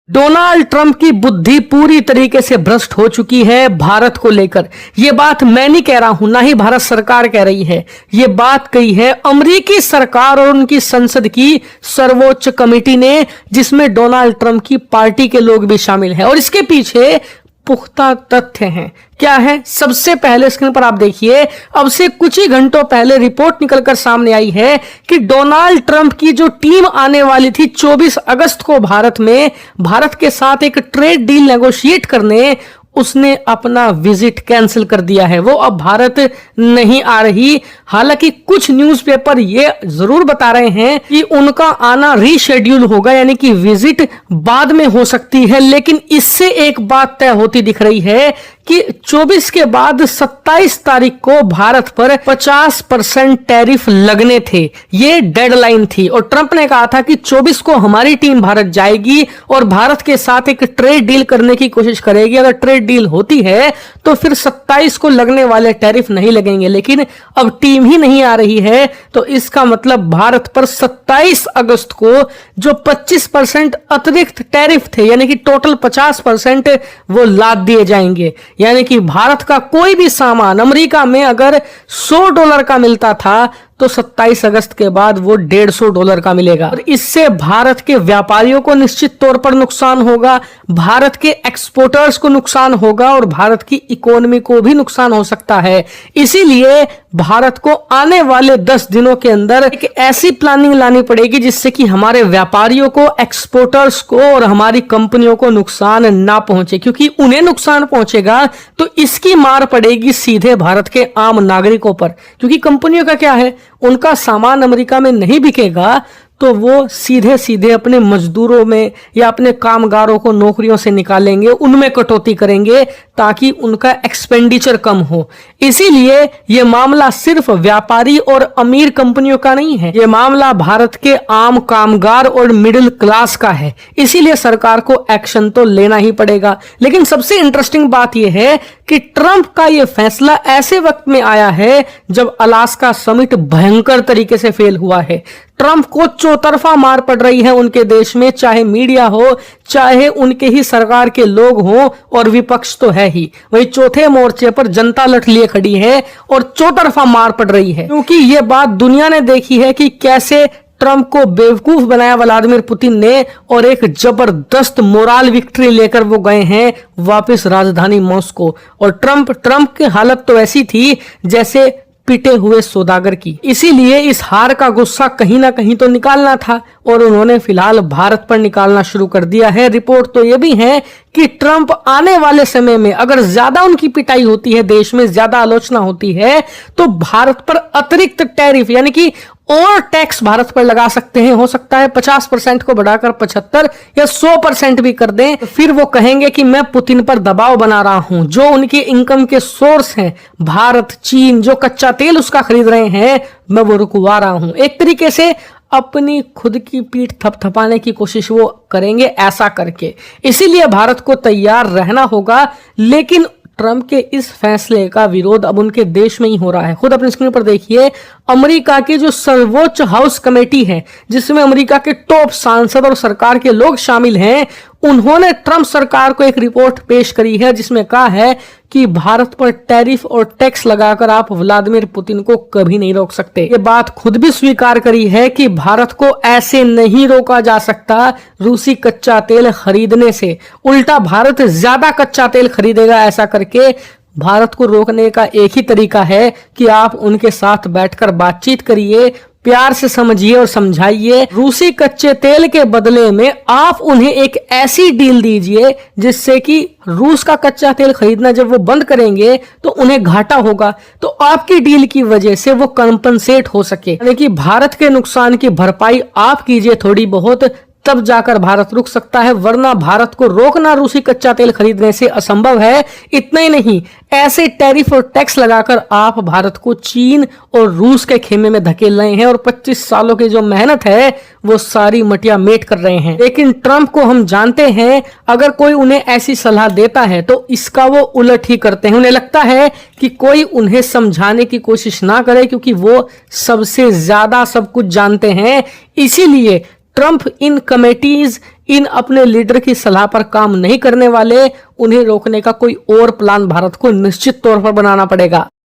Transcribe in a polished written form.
Donald Trump की बुद्धि पूरी तरीके से भ्रष्ट हो चुकी है भारत को लेकर। ये बात मैं नहीं कह रहा हूं, ना ही भारत सरकार कह रही है। ये बात कही है अमेरिकी सरकार और उनकी संसद की सर्वोच्च कमेटी ने, जिसमें डोनाल्ड ट्रंप की पार्टी के लोग भी शामिल हैं। और इसके पीछे पुख्ता तथ्य हैं। क्या है? सबसे पहले स्क्रीन पर आप देखिए, अब से कुछ ही घंटों पहले रिपोर्ट निकलकर सामने आई है कि डोनाल्ड ट्रंप की जो टीम आने वाली थी 24 अगस्त को भारत में, भारत के साथ एक ट्रेड डील नेगोशिएट करने, उसने अपना विजिट कैंसिल कर दिया है। वो अब भारत नहीं आ रही। हालांकि कुछ न्यूज़पेपर ये जरूर बता रहे हैं कि उनका आना रीशेड्यूल होगा, यानी कि विजिट बाद में हो सकती है। लेकिन इससे एक बात तय होती दिख रही है कि 24 के बाद 27 तारीख को भारत पर 50% टैरिफ लगने थे। ये डेडलाइन थी और ट्रंप ने कहा था कि 24 को हमारी टीम भारत जाएगी और भारत के साथ एक ट्रेड डील करने की कोशिश करेगी। अगर ट्रेड डील होती है तो फिर 27 को लगने वाले टैरिफ नहीं लगेंगे। लेकिन अब टीम ही नहीं आ रही है, तो इसका मतलब भारत पर 27 अगस्त को जो 25% अतिरिक्त टैरिफ थे, यानी कि टोटल 50%, वो लाद दिए जाएंगे। यानी कि भारत का कोई भी सामान अमेरिका में अगर $100 का मिलता था तो 27 अगस्त के बाद वो $150 का मिलेगा। और इससे भारत के व्यापारियों को निश्चित तौर पर नुकसान होगा, भारत के एक्सपोर्टर्स को नुकसान होगा और भारत की इकोनॉमी को भी नुकसान हो सकता है। इसीलिए भारत को आने वाले 10 दिनों के अंदर एक ऐसी प्लानिंग लानी पड़ेगी जिससे कि हमारे व्यापारियों को, एक्सपोर्टर्स को और हमारी कंपनियों को नुकसान ना पहुंचे, क्योंकि उन्हें नुकसान पहुंचेगा तो इसकी मार पड़ेगी सीधे भारत के आम नागरिकों पर। क्योंकि कंपनियों का क्या है, उनका सामान अमेरिका में नहीं बिकेगा तो वो सीधे सीधे अपने मजदूरों में या अपने कामगारों को नौकरियों से निकालेंगे, उनमें कटौती करेंगे ताकि उनका एक्सपेंडिचर कम हो। इसीलिए ये मामला सिर्फ व्यापारी और अमीर कंपनियों का नहीं है, ये मामला भारत के आम कामगार और मिडिल क्लास का है। इसीलिए सरकार को एक्शन तो लेना ही पड़ेगा। लेकिन सबसे इंटरेस्टिंग बात यह है कि ट्रंप का यह फैसला ऐसे वक्त में आया है जब अलास्का समिट भयंकर तरीके से फेल हुआ है। ट्रंप को चौतरफा मार पड़ रही है उनके देश में, चाहे मीडिया हो, चाहे उनके ही सरकार के लोग हों, और विपक्ष तो है ही। वही चौथे मोर्चे पर जनता लठ लिए खड़ी है और चौतरफा मार पड़ रही है। क्योंकि यह बात दुनिया ने देखी है कि कैसे ट्रंप को बेवकूफ बनाया व्लादिमीर पुतिन ने, और एक जबरदस्त मोरल विक्ट्री लेकर वो गए हैं वापस राजधानी मॉस्को। और ट्रंप की हालत तो ऐसी थी जैसे पिटे हुए सौदागर की। इसीलिए इस हार का गुस्सा कहीं ना कहीं तो निकालना था और उन्होंने फिलहाल भारत पर निकालना शुरू कर दिया है। रिपोर्ट तो ये भी है कि ट्रंप आने वाले समय में अगर ज्यादा उनकी पिटाई होती है, देश में ज्यादा आलोचना होती है, तो भारत पर अतिरिक्त टैरिफ यानी कि और टैक्स भारत पर लगा सकते हैं। हो सकता है 50% को बढ़ाकर 75 या 100% भी कर दें। फिर वो कहेंगे कि मैं पुतिन पर दबाव बना रहा हूं। जो उनके इनकम के सोर्स हैं, भारत, चीन, जो कच्चा तेल उसका खरीद रहे हैं, मैं वो रुकवा रहा हूं। एक तरीके से अपनी खुद की पीठ थपथपाने की कोशिश वो करेंगे ऐसा करके। इसीलिए भारत को तैयार रहना होगा। लेकिन ट्रंप के इस फैसले का विरोध अब उनके देश में ही हो रहा है। खुद अपनी स्क्रीन पर देखिए, अमेरिका की जो सर्वोच्च हाउस कमेटी है, जिसमें अमेरिका के टॉप सांसद और सरकार के लोग शामिल हैं, उन्होंने ट्रंप सरकार को एक रिपोर्ट पेश करी है जिसमें कहा है कि भारत पर टैरिफ और टैक्स लगाकर आप व्लादिमीर पुतिन को कभी नहीं रोक सकते। ये बात खुद भी स्वीकार करी है कि भारत को ऐसे नहीं रोका जा सकता रूसी कच्चा तेल खरीदने से। उल्टा भारत ज्यादा कच्चा तेल खरीदेगा। ऐसा करके भारत को रोकने का एक ही तरीका है कि आप उनके साथ बैठकर बातचीत करिए, प्यार से समझिए और समझाइए। रूसी कच्चे तेल के बदले में आप उन्हें एक ऐसी डील दीजिए जिससे कि रूस का कच्चा तेल खरीदना जब वो बंद करेंगे तो उन्हें घाटा होगा, तो आपकी डील की वजह से वो कंपनसेट हो सके। यानी कि भारत के नुकसान की भरपाई आप कीजिए थोड़ी बहुत, तब जाकर भारत रुक सकता है, वरना भारत को रोकना रूसी कच्चा तेल खरीदने से असंभव है। इतना ही नहीं, ऐसे टैरिफ और टैक्स लगाकर आप भारत को चीन और रूस के खेमे में धकेल रहे हैं और 25 सालों की जो मेहनत है वो सारी मटिया मेट कर रहे हैं। लेकिन ट्रंप को हम जानते हैं, अगर कोई उन्हें ऐसी सलाह देता है तो इसका वो उलट ही करते हैं। उन्हें लगता है कि कोई उन्हें समझाने की कोशिश ना करे, क्योंकि वो सबसे ज्यादा सब कुछ जानते हैं। इसीलिए ट्रंप इन कमेटीज, इन अपने लीडर की सलाह पर काम नहीं करने वाले, उन्हें रोकने का कोई और प्लान भारत को निश्चित तौर पर बनाना पड़ेगा।